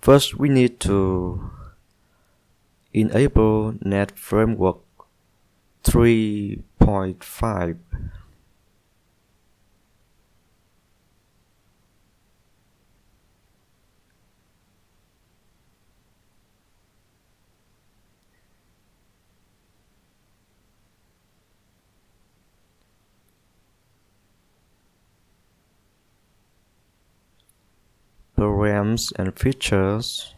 First, we need to enable Net Framework 3.5. Programs and features.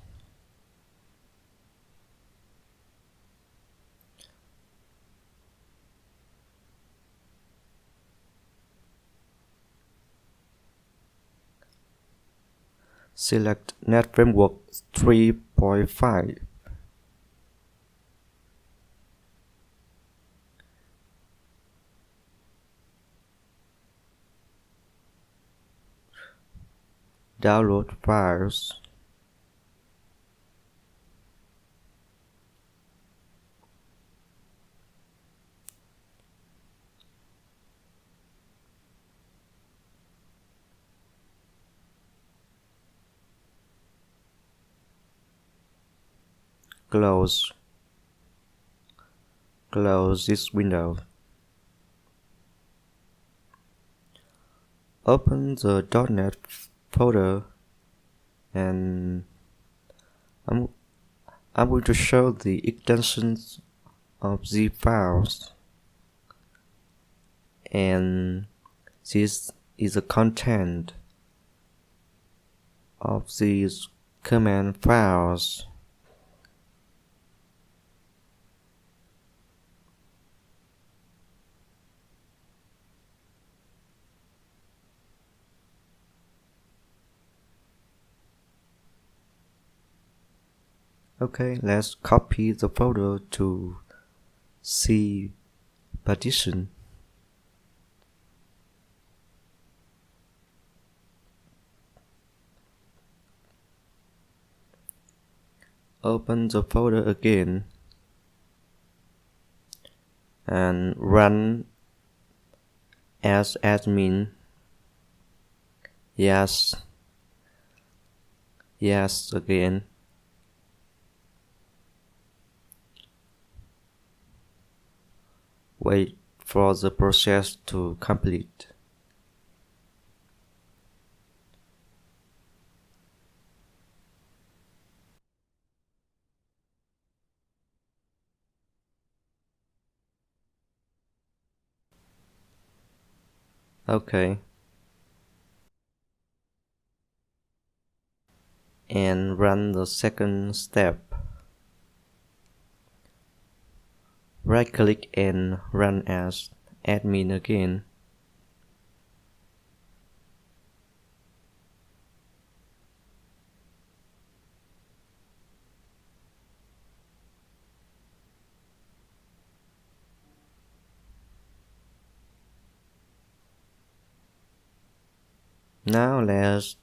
Select Net Framework 3.5. Download files. Close this window. Open the .NET folder and I'm going to show the extensions of the files, and this is the content of these command files. Okay, let's copy the folder to C partition. Open the folder again and run as admin. Yes again. Wait for the process to complete. Okay. And run the second step. Right click and run as admin again. Now let's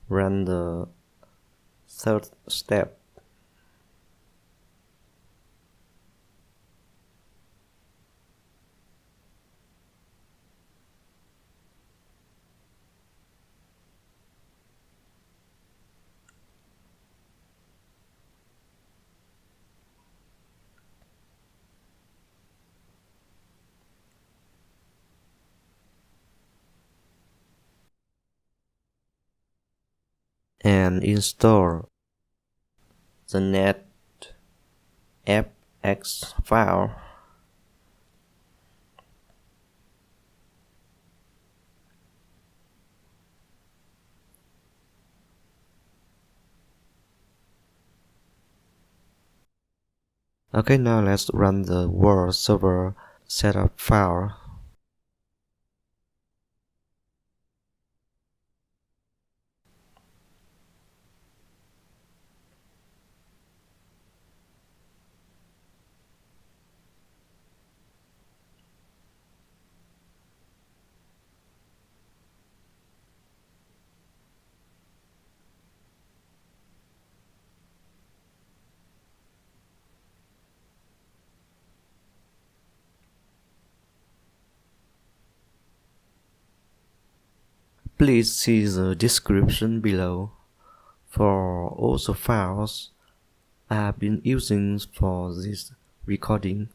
run the third step. And install the net fx file. Okay, now let's run the world server setup file. Please see the description below for all the files I've been using for this recording.